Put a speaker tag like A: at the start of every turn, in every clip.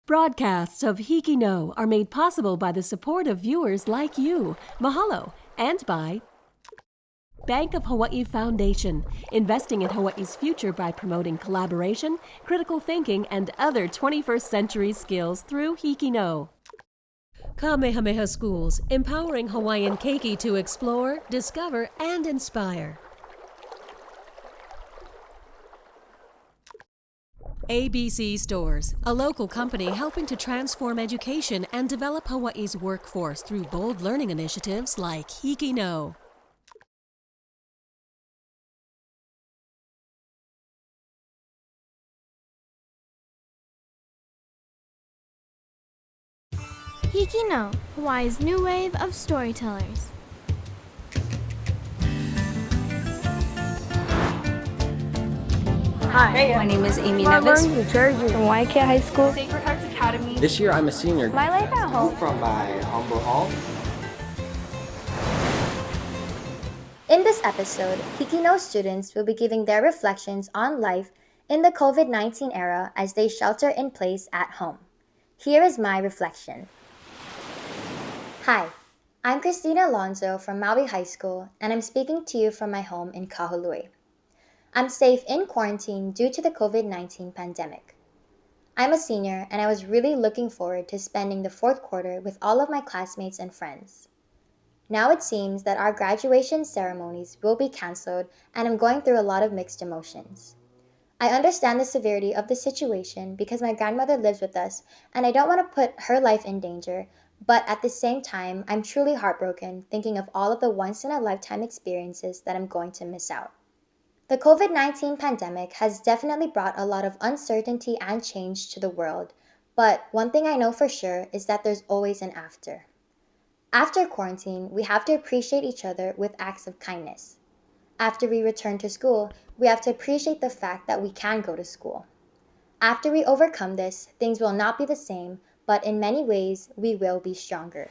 A: Broadcasts of HIKI NŌ are made possible by the support of viewers like you. Mahalo. And by Bank of Hawaii Foundation, investing in Hawaii's future by promoting collaboration, critical thinking, and other 21st century skills through HIKI NŌ. Kamehameha Schools, empowering Hawaiian keiki to explore, discover, and inspire. ABC Stores, a local company helping to transform education and develop Hawaii's workforce through bold learning initiatives like HIKI NŌ.
B: HIKI NŌ, Hawaii's new wave of storytellers.
C: Hi, my name is Amy Nevis from Waiākea High School.
D: Sacred Hearts Academy.
E: This year I'm a senior.
C: My life at home.
E: From my humble home.
F: In this episode, HIKI NŌ students will be giving their reflections on life in the COVID-19 era as they shelter in place at home. Here is my reflection. Hi, I'm Christina Alonzo from Maui High School, and I'm speaking to you from my home in Kahului. I'm safe in quarantine due to the COVID-19 pandemic. I'm a senior, and I was really looking forward to spending the fourth quarter with all of my classmates and friends. Now it seems that our graduation ceremonies will be canceled, and I'm going through a lot of mixed emotions. I understand the severity of the situation because my grandmother lives with us, and I don't want to put her life in danger, but at the same time, I'm truly heartbroken thinking of all of the once-in-a-lifetime experiences that I'm going to miss out. The COVID-19 pandemic has definitely brought a lot of uncertainty and change to the world, but one thing I know for sure is that there's always an after. After quarantine, we have to appreciate each other with acts of kindness. After we return to school, we have to appreciate the fact that we can go to school. After we overcome this, things will not be the same, but in many ways, we will be stronger.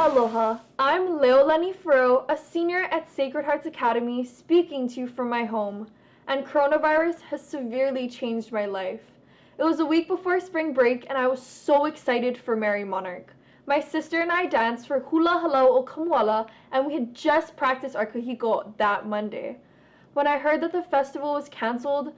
D: Aloha, I'm Leilani Fro, a senior at Sacred Hearts Academy, speaking to you from my home. And coronavirus has severely changed my life. It was a week before spring break, and I was so excited for Merry Monarch. My sister and I danced for Hula Halau o Kamuala, and we had just practiced our kahiko that Monday. When I heard that the festival was canceled,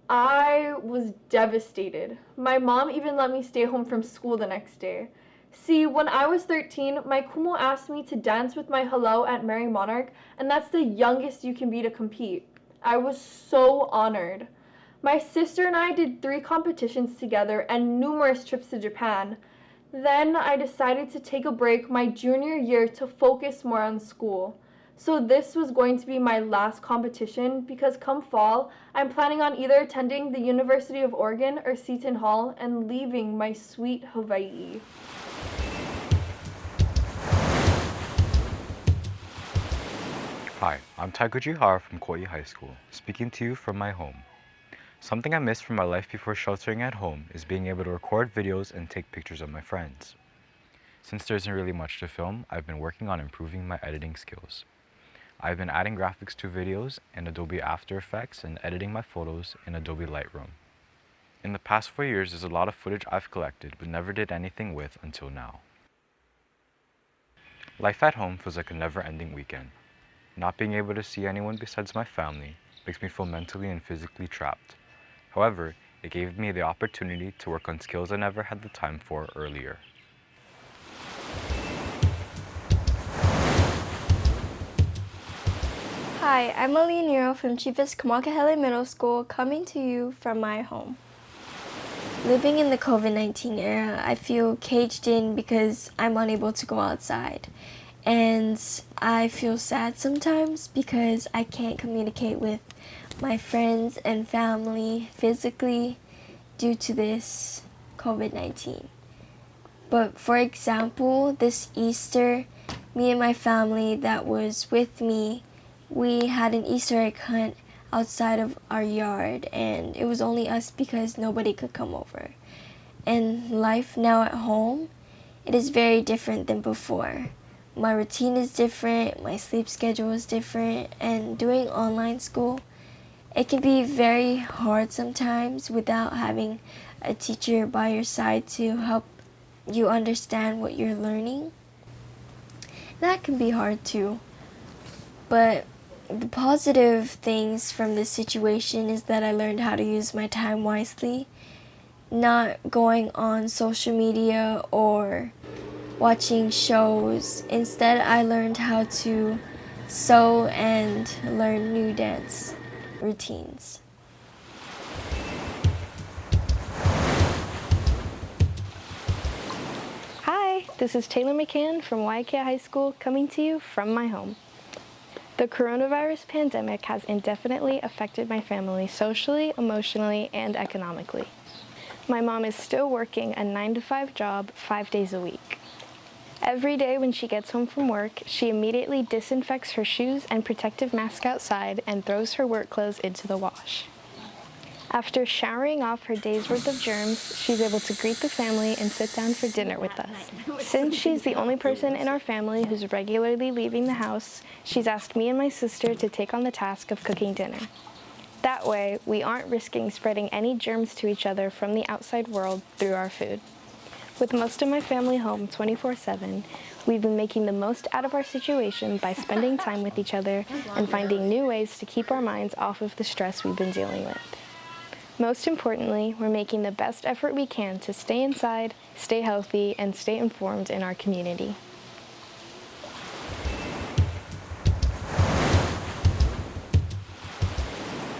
D: I was devastated. My mom even let me stay home from school the next day. See, when I was 13, my kumu asked me to dance with my halau at Merry Monarch, and that's the youngest you can be to compete. I was so honored. My sister and I did 3 competitions together and numerous trips to Japan. Then I decided to take a break my junior year to focus more on school. So this was going to be my last competition because come fall, I'm planning on either attending the University of Oregon or Seton Hall and leaving my sweet Hawaii.
G: Hi, I'm Tyku G from Kauaʻi High School, speaking to you from my home. Something I missed from my life before sheltering at home is being able to record videos and take pictures of my friends. Since there isn't really much to film, I've been working on improving my editing skills. I've been adding graphics to videos in Adobe After Effects and editing my photos in Adobe Lightroom. In the past 4 years, there's a lot of footage I've collected but never did anything with until now. Life at home feels like a never-ending weekend. Not being able to see anyone besides my family makes me feel mentally and physically trapped. However, it gave me the opportunity to work on skills I never had the time for earlier.
H: Hi, I'm Āliamanu from Chiefess Kamakahelei Middle School, coming to you from my home. Living in the COVID-19 era, I feel caged in because I'm unable to go outside. And I feel sad sometimes because I can't communicate with my friends and family physically due to this COVID-19. But for example, this Easter, me and my family that was with me, we had an Easter egg hunt outside of our yard, and it was only us because nobody could come over. And life now at home, it is very different than before. My routine is different, my sleep schedule is different, and doing online school, It can be very hard sometimes without having a teacher by your side to help you understand what you're learning. That can be hard too. But the positive things from this situation is that I learned how to use my time wisely, not going on social media or watching shows. Instead, I learned how to sew and learn new dance routines.
C: Hi, this is Taylor McCann from Waiākea High School coming to you from my home. The coronavirus pandemic has indefinitely affected my family socially, emotionally, and economically. My mom is still working a 9-to-5 job 5 days a week. Every day when she gets home from work, she immediately disinfects her shoes and protective mask outside and throws her work clothes into the wash. After showering off her day's worth of germs, she's able to greet the family and sit down for dinner with us. Since she's the only person in our family who's regularly leaving the house, she's asked me and my sister to take on the task of cooking dinner. That way, we aren't risking spreading any germs to each other from the outside world through our food. With most of my family home 24/7, we've been making the most out of our situation by spending time with each other and finding new ways to keep our minds off of the stress we've been dealing with. Most importantly, we're making the best effort we can to stay inside, stay healthy, and stay informed in our community.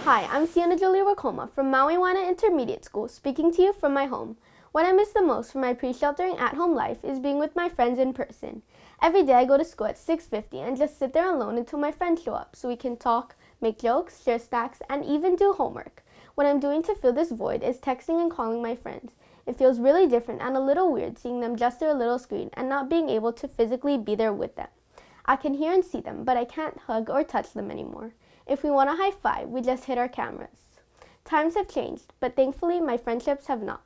I: Hi, I'm Sienna J from Maui Waena Intermediate School, speaking to you from my home. What I miss the most from my pre-sheltering at-home life is being with my friends in person. Every day I go to school at 6:50 and just sit there alone until my friends show up so we can talk, make jokes, share snacks, and even do homework. What I'm doing to fill this void is texting and calling my friends. It feels really different and a little weird seeing them just through a little screen and not being able to physically be there with them. I can hear and see them, but I can't hug or touch them anymore. If we want a high five, we just hit our cameras. Times have changed, but thankfully my friendships have not.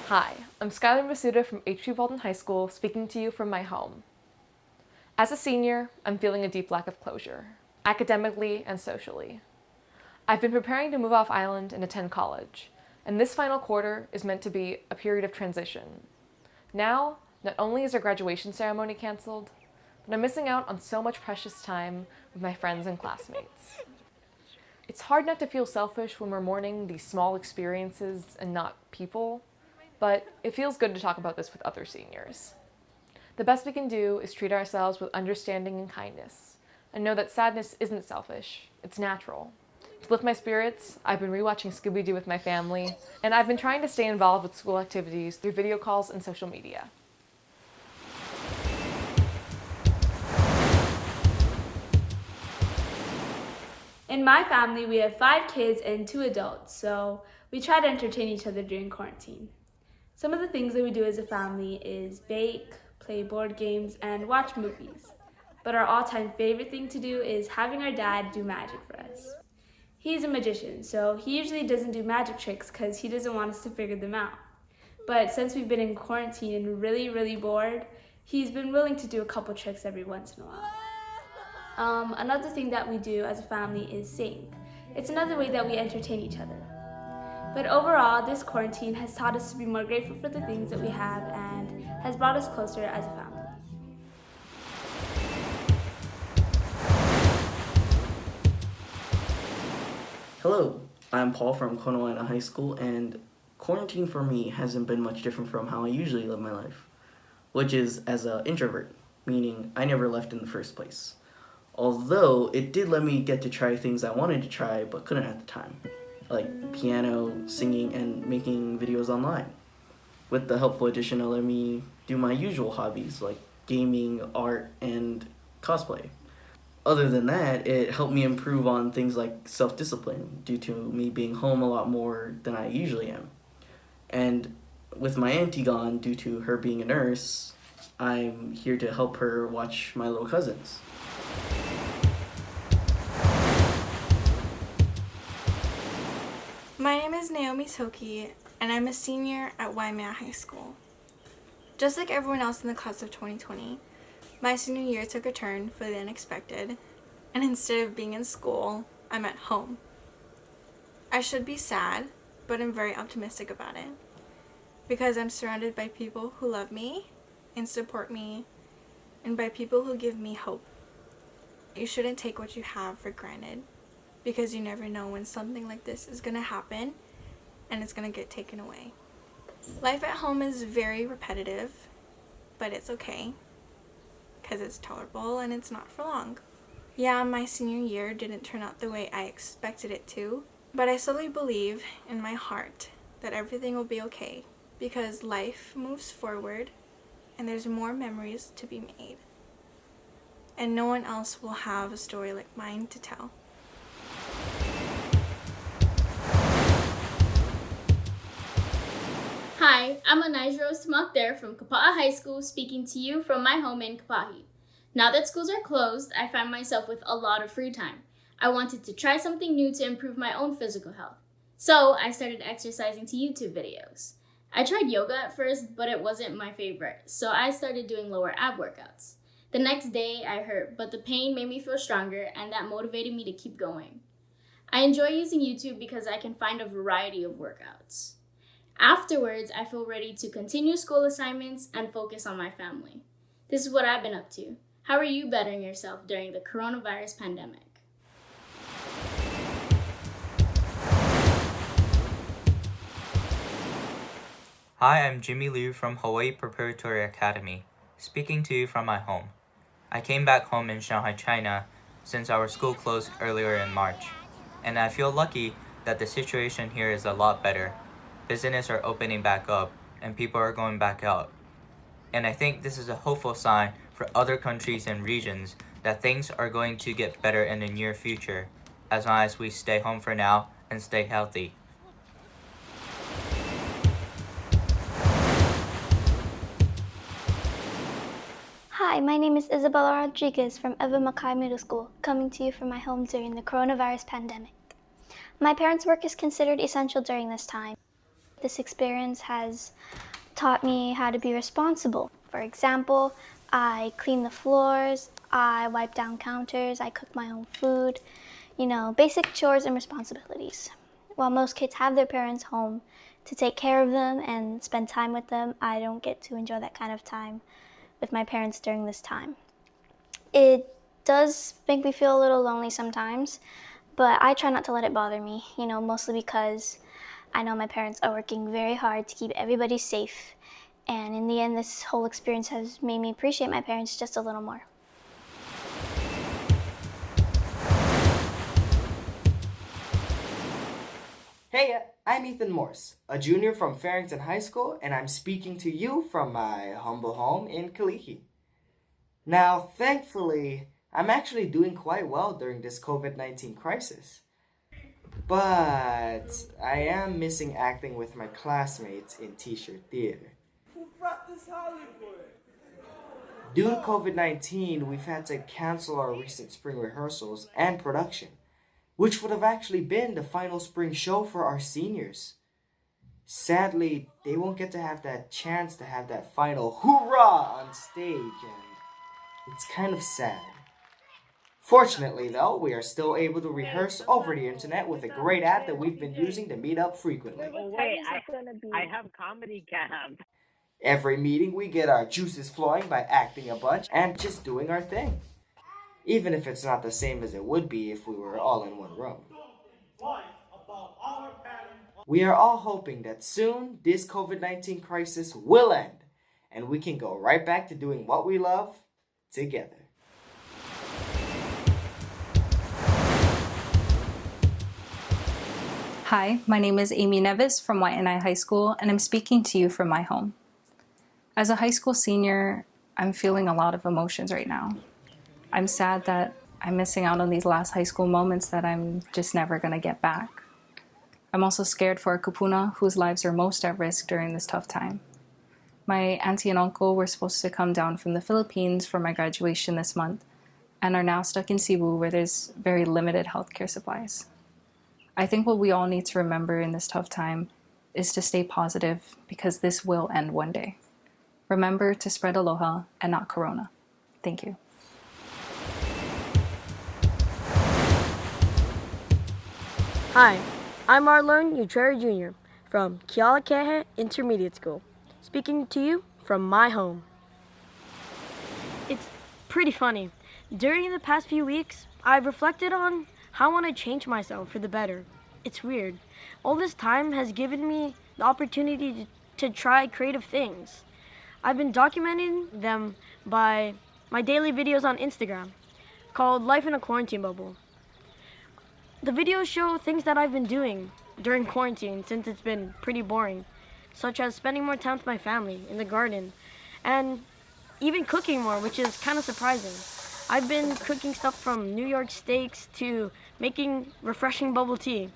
J: Hi, I'm Skylar M from H.P. Baldwin High School, speaking to you from my home. As a senior, I'm feeling a deep lack of closure, academically and socially. I've been preparing to move off island and attend college, and this final quarter is meant to be a period of transition. Now, not only is our graduation ceremony canceled, but I'm missing out on so much precious time with my friends and classmates. It's hard not to feel selfish when we're mourning these small experiences and not people, but it feels good to talk about this with other seniors. The best we can do is treat ourselves with understanding and kindness, and know that sadness isn't selfish, it's natural. To lift my spirits, I've been rewatching Scooby-Doo with my family, and I've been trying to stay involved with school activities through video calls and social media.
K: In my family, we have 5 kids and 2 adults, so we try to entertain each other during quarantine. Some of the things that we do as a family is bake, play board games, and watch movies. But our all-time favorite thing to do is having our dad do magic for us. He's a magician, so he usually doesn't do magic tricks because he doesn't want us to figure them out. But since we've been in quarantine and really bored, he's been willing to do a couple tricks every once in a while. Another thing that we do as a family is sing. It's another way that we entertain each other. But overall, this quarantine has taught us to be more grateful for the things that we have and has brought us closer as a family.
L: Hello, I'm Paul from Konawaena High School, and quarantine for me hasn't been much different from how I usually live my life, which is as an introvert, meaning I never left in the first place. Although it did let me get to try things I wanted to try but couldn't at the time, like piano, singing, and making videos online. With the helpful addition, it let me do my usual hobbies like gaming, art, and cosplay. Other than that, it helped me improve on things like self-discipline due to me being home a lot more than I usually am. And with my auntie gone due to her being a nurse, I'm here to help her watch my little cousins.
M: My name is Naomi S, and I'm a senior at Waimea High School. Just like everyone else in the class of 2020, My senior year took a turn for the unexpected, and instead of being in school, I'm at home. I should be sad, but I'm very optimistic about it because I'm surrounded by people who love me and support me, and by people who give me hope. You shouldn't take what you have for granted because you never know when something like this is going to happen and it's going to get taken away. Life at home is very repetitive, but it's okay because it's tolerable and it's not for long. Yeah, my senior year didn't turn out the way I expected it to, but I solely believe in my heart that everything will be okay because life moves forward and there's more memories to be made. And no one else will have a story like mine to tell.
N: Hi, I'm Anaijiro Smakder from Kapaʻa High School, speaking to you from my home in Kapaʻa. Now that schools are closed, I find myself with a lot of free time. I wanted to try something new to improve my own physical health. So I started exercising to YouTube videos. I tried yoga at first, but it wasn't my favorite, so I started doing lower ab workouts. The next day I hurt, but the pain made me feel stronger, and that motivated me to keep going. I enjoy using YouTube because I can find a variety of workouts. Afterwards, I feel ready to continue school assignments and focus on my family. This is what I've been up to. How are you bettering yourself during the coronavirus pandemic?
O: Hi, I'm Jimmy Liu from Hawaiʻi Preparatory Academy, speaking to you from my home. I came back home in Shanghai, China, since our school closed earlier in March, and I feel lucky that the situation here is a lot better. Business are opening back up, and people are going back out. And I think this is a hopeful sign for other countries and regions that things are going to get better in the near future, as long as we stay home for now and stay healthy.
P: Hi, my name is Isabella Rodriguez from ʻEwa Makai Middle School, coming to you from my home during the coronavirus pandemic. My parents' work is considered essential during this time. This experience has taught me how to be responsible. For example, I clean the floors, I wipe down counters, I cook my own food, basic chores and responsibilities. While most kids have their parents home to take care of them and spend time with them, I don't get to enjoy that kind of time with my parents during this time. It does make me feel a little lonely sometimes, but I try not to let it bother me, mostly because I know my parents are working very hard to keep everybody safe. And in the end, this whole experience has made me appreciate my parents just a little more.
Q: Hey, I'm Ethan Morse, a junior from Farrington High School, and I'm speaking to you from my humble home in Kalihi. Now, thankfully, I'm actually doing quite well during this COVID-19 crisis. But I am missing acting with my classmates in t-shirt theater.
R: Who brought this Hollywood?
Q: Due to COVID-19, we've had to cancel our recent spring rehearsals and production, which would have actually been the final spring show for our seniors. Sadly, they won't get to have that chance to have that final hoorah on stage, and it's kind of sad. Fortunately, though, we are still able to rehearse over the internet with a great app that we've been using to meet up frequently.
S: Oh wait, I have comedy camp.
Q: Every meeting, we get our juices flowing by acting a bunch and just doing our thing. Even if it's not the same as it would be if we were all in one room. We are all hoping that soon this COVID-19 crisis will end and we can go right back to doing what we love together.
T: Hi, my name is Amy Nevis from Waena High School, and I'm speaking to you from my home. As a high school senior, I'm feeling a lot of emotions right now. I'm sad that I'm missing out on these last high school moments that I'm just never going to get back. I'm also scared for our kupuna, whose lives are most at risk during this tough time. My auntie and uncle were supposed to come down from the Philippines for my graduation this month, and are now stuck in Cebu where there's very limited healthcare supplies. I think what we all need to remember in this tough time is to stay positive because this will end one day. Remember to spread aloha and not corona. Thank you.
U: Hi, I'm Arlone Utrera Jr. from Kealakahe Intermediate School, speaking to you from my home. It's pretty funny. During the past few weeks, I've reflected on how I want to change myself for the better. It's weird. All this time has given me the opportunity to try creative things. I've been documenting them by my daily videos on Instagram called Life in a Quarantine Bubble. The videos show things that I've been doing during quarantine since it's been pretty boring, such as spending more time with my family in the garden and even cooking more, which is kind of surprising. I've been cooking stuff from New York steaks to making refreshing bubble tea.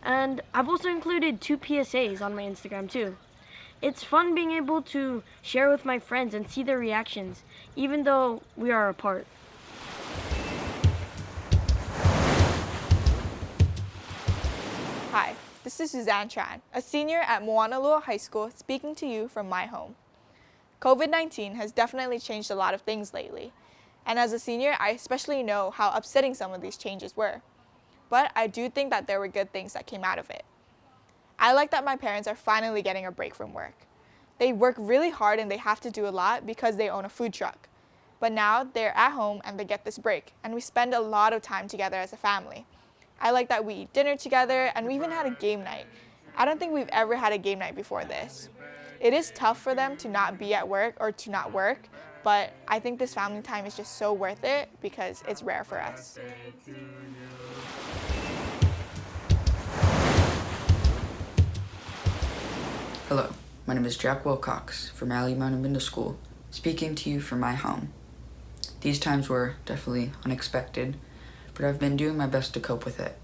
U: And I've also included 2 PSAs on my Instagram too. It's fun being able to share with my friends and see their reactions, even though we are apart.
V: Hi, this is Suzanne Tran, a senior at Moanalua High School, speaking to you from my home. COVID-19 has definitely changed a lot of things lately, and as a senior, I especially know how upsetting some of these changes were. But I do think that there were good things that came out of it. I like that my parents are finally getting a break from work. They work really hard and they have to do a lot because they own a food truck. But now they're at home and they get this break, and we spend a lot of time together as a family. I like that we eat dinner together and we even had a game night. I don't think we've ever had a game night before this. It is tough for them to not be at work or to not work, but I think this family time is just so worth it because it's rare for us.
W: Hello, my name is Jack Wilcox from Ādliamanu Middle School, speaking to you from my home. These times were definitely unexpected, but I've been doing my best to cope with it.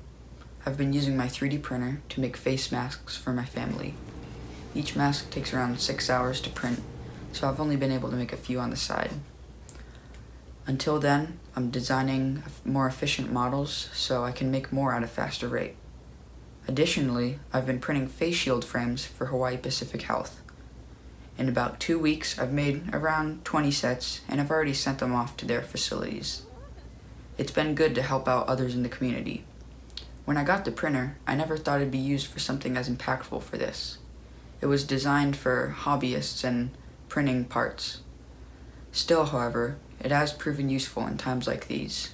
W: I've been using my 3D printer to make face masks for my family. Each mask takes around 6 hours to print, so I've only been able to make a few on the side. Until then, I'm designing more efficient models so I can make more at a faster rate. Additionally, I've been printing face shield frames for Hawaii Pacific Health. In about 2 weeks, I've made around 20 sets and I've already sent them off to their facilities. It's been good to help out others in the community. When I got the printer, I never thought it'd be used for something as impactful for this. It was designed for hobbyists and printing parts. Still, however, it has proven useful in times like these.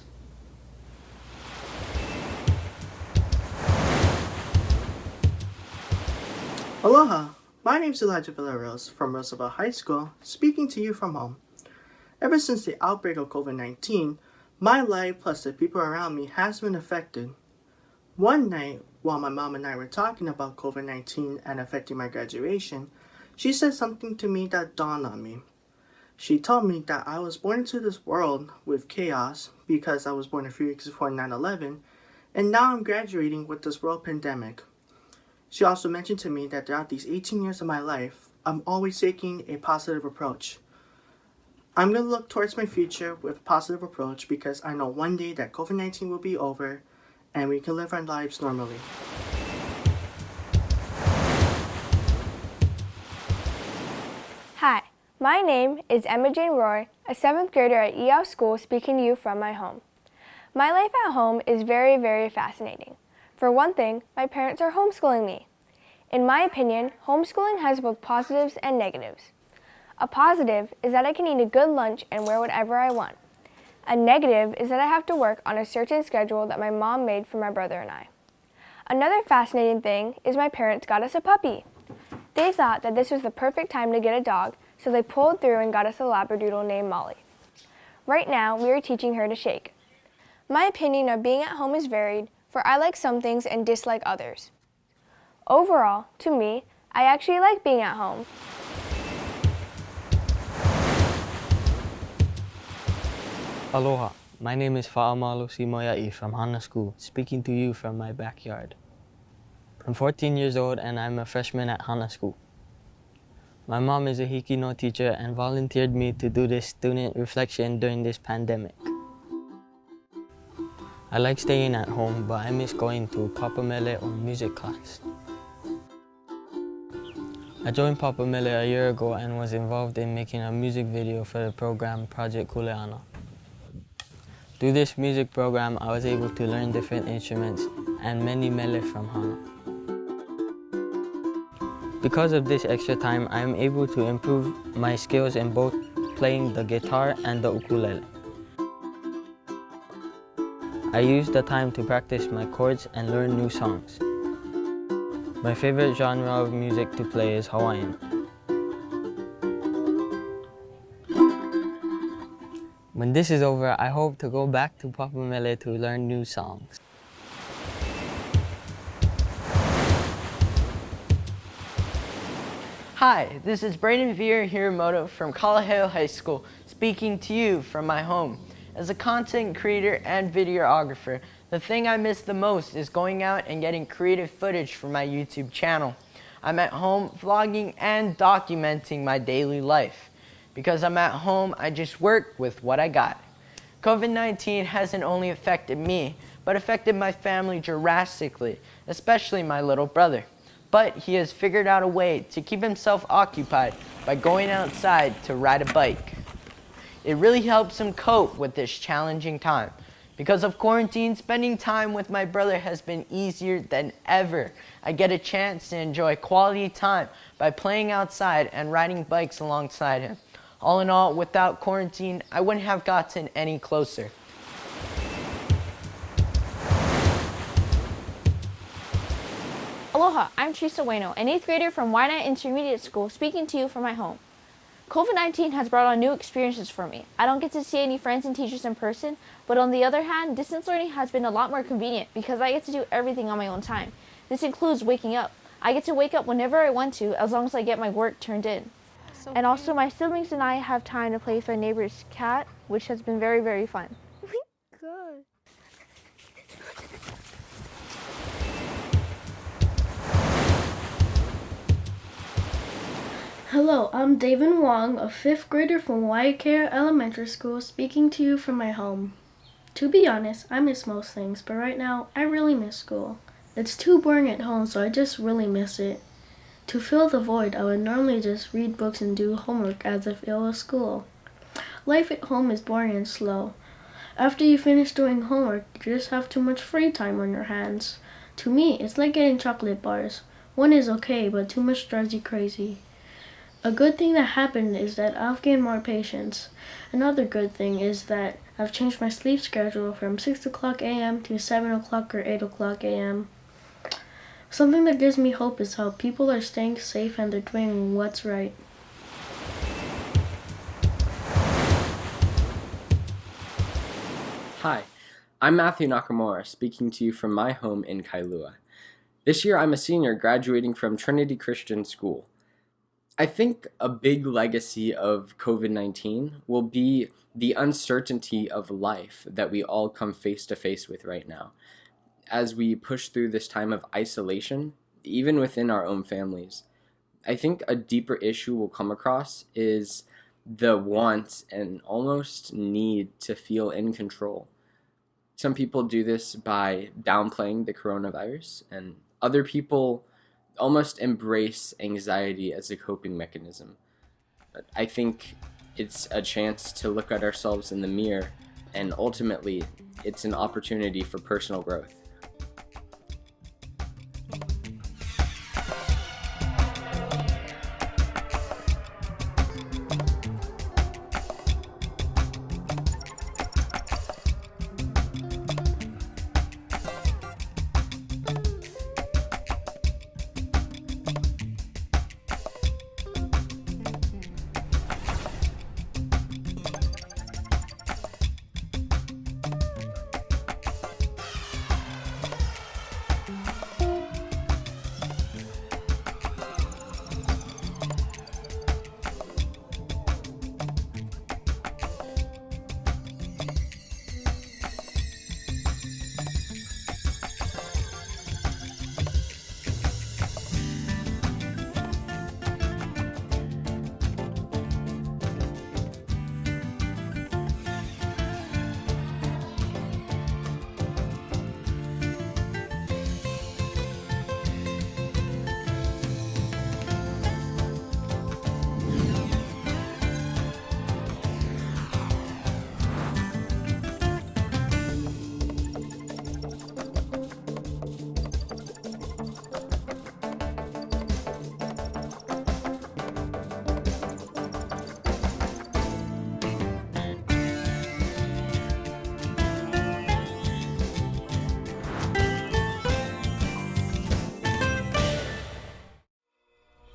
X: Aloha, my name is Elijah Villaros from Roosevelt High School, speaking to you from home. Ever since the outbreak of COVID-19, my life plus the people around me has been affected. One night, while my mom and I were talking about COVID-19 and affecting my graduation, she said something to me that dawned on me. She told me that I was born into this world with chaos because I was born a few weeks before 9/11, and now I'm graduating with this world pandemic. She also mentioned to me that throughout these 18 years of my life, I'm always taking a positive approach. I'm going to look towards my future with a positive approach because I know one day that COVID-19 will be over and we can live our lives normally.
Y: Hi, my name is Emma Jane Roy, a 7th grader at EL School, speaking to you from my home. My life at home is very, very fascinating. For one thing, my parents are homeschooling me. In my opinion, homeschooling has both positives and negatives. A positive is that I can eat a good lunch and wear whatever I want. A negative is that I have to work on a certain schedule that my mom made for my brother and I. Another fascinating thing is my parents got us a puppy. They thought that this was the perfect time to get a dog, so they pulled through and got us a Labradoodle named Molly. Right now, we are teaching her to shake. My opinion of being at home is varied, for I like some things and dislike others. Overall, to me, I actually like being at home.
Z: Aloha, my name is ʻAliamanu Moiaʻi from Hana School, speaking to you from my backyard. I'm 14 years old and I'm a freshman at Hana School. My mom is a HIKI NŌ teacher and volunteered me to do this student reflection during this pandemic. I like staying at home, but I miss going to papamele or music class. I joined Papa Mele a year ago and was involved in making a music video for the program Project Kuleana. Through this music program, I was able to learn different instruments and many mele from Hana. Because of this extra time, I am able to improve my skills in both playing the guitar and the ukulele. I use the time to practice my chords and learn new songs. My favorite genre of music to play is Hawaiian. When this is over, I hope to go back to Papa Mele to learn new songs.
A: Hi, this is Brayden Veer Hiramoto from Kamehameha High School, speaking to you from my home. As a content creator and videographer, the thing I miss the most is going out and getting creative footage for my YouTube channel. I'm at home vlogging and documenting my daily life. Because I'm at home, I just work with what I got. COVID-19 hasn't only affected me, but affected my family drastically, especially my little brother. But he has figured out a way to keep himself occupied by going outside to ride a bike. It really helps him cope with this challenging time. Because of quarantine, spending time with my brother has been easier than ever. I get a chance to enjoy quality time by playing outside and riding bikes alongside him. All in all, without quarantine, I wouldn't have gotten any closer.
B: Aloha, I'm Teresa Waena, an 8th grader from Waena Intermediate School, speaking to you from my home. COVID-19 has brought on new experiences for me. I don't get to see any friends and teachers in person, but on the other hand, distance learning has been a lot more convenient because I get to do everything on my own time. This includes waking up. I get to wake up whenever I want to, as long as I get my work turned in. And also my siblings and I have time to play with our neighbor's cat, which has been very, very fun.
Y: Good.
D: Hello, I'm David Wong, a 5th grader from Waiākea Elementary School, speaking to you from my home. To be honest, I miss most things, but right now, I really miss school. It's too boring at home, so I just really miss it. To fill the void, I would normally just read books and do homework as if it was school. Life at home is boring and slow. After you finish doing homework, you just have too much free time on your hands. To me, it's like getting chocolate bars. One is okay, but too much drives you crazy. A good thing that happened is that I've gained more patience. Another good thing is that I've changed my sleep schedule from 6 o'clock a.m. to 7 o'clock or 8 o'clock a.m. Something that gives me hope is how people are staying safe and they're doing what's right.
E: Hi, I'm Matthew Nakamura, speaking to you from my home in Kailua. This year I'm a senior graduating from Trinity Christian School. I think a big legacy of COVID-19 will be the uncertainty of life that we all come face to face with right now. As we push through this time of isolation, even within our own families, I think a deeper issue we'll come across is the want and almost need to feel in control. Some people do this by downplaying the coronavirus, and other people almost embrace anxiety as a coping mechanism. I think it's a chance to look at ourselves in the mirror, and ultimately, it's an opportunity for personal growth.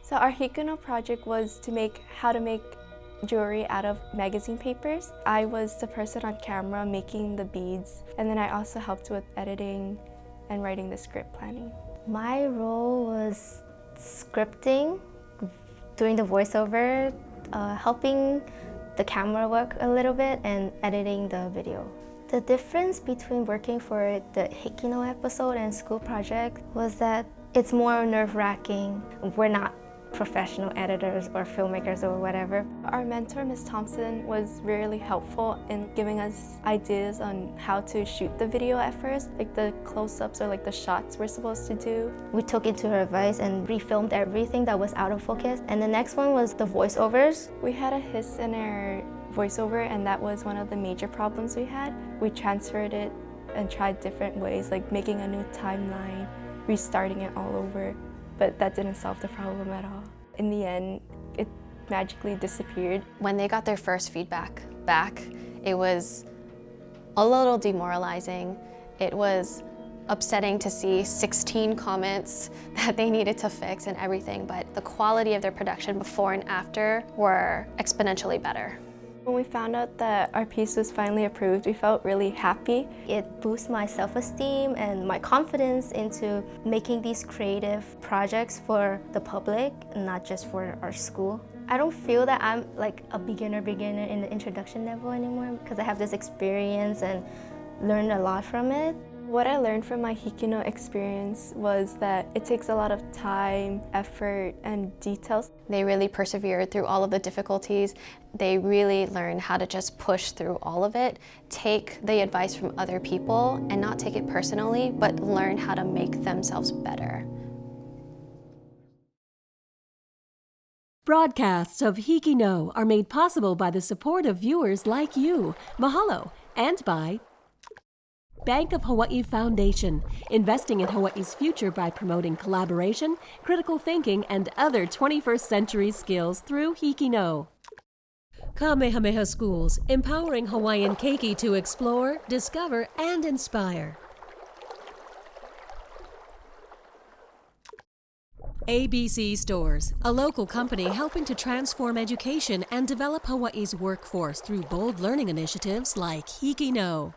C: So our HIKI NŌ project was to make how to make jewelry out of magazine papers. I was the person on camera making the beads, and then I also helped with editing and writing the script planning.
P: My role was scripting, doing the voiceover, helping the camera work a little bit, and editing the video. The difference between working for the HIKI NŌ episode and school project was that it's more nerve-wracking. We're not professional editors or filmmakers or whatever.
C: Our mentor, Ms. Thompson, was really helpful in giving us ideas on how to shoot the video at first, like the close-ups or like the shots we're supposed to do.
P: We took into her advice and refilmed everything that was out of focus. And the next one was the voiceovers.
C: We had a hiss in our voiceover, and that was one of the major problems we had. We transferred it and tried different ways, like making a new timeline, restarting it all over. But that didn't solve the problem at all. In the end, it magically disappeared.
F: When they got their first feedback back, it was a little demoralizing. It was upsetting to see 16 comments that they needed to fix and everything, but the quality of their production before and after were exponentially better.
C: When we found out that our piece was finally approved, we felt really happy.
P: It boosts my self-esteem and my confidence into making these creative projects for the public, not just for our school. I don't feel that I'm like a beginner in the introduction level anymore because I have this experience and learned a lot from it.
C: What I learned from my HIKI NŌ experience was that it takes a lot of time, effort, and details.
F: They really persevered through all of the difficulties. They really learned how to just push through all of it, take the advice from other people and not take it personally, but learn how to make themselves better.
G: Broadcasts of HIKI NŌ are made possible by the support of viewers like you. Mahalo, and by Bank of Hawaii Foundation, investing in Hawaii's future by promoting collaboration, critical thinking, and other 21st century skills through HIKI NŌ. Kamehameha Schools, empowering Hawaiian keiki to explore, discover, and inspire. ABC Stores, a local company helping to transform education and develop Hawaii's workforce through bold learning initiatives like HIKI NŌ.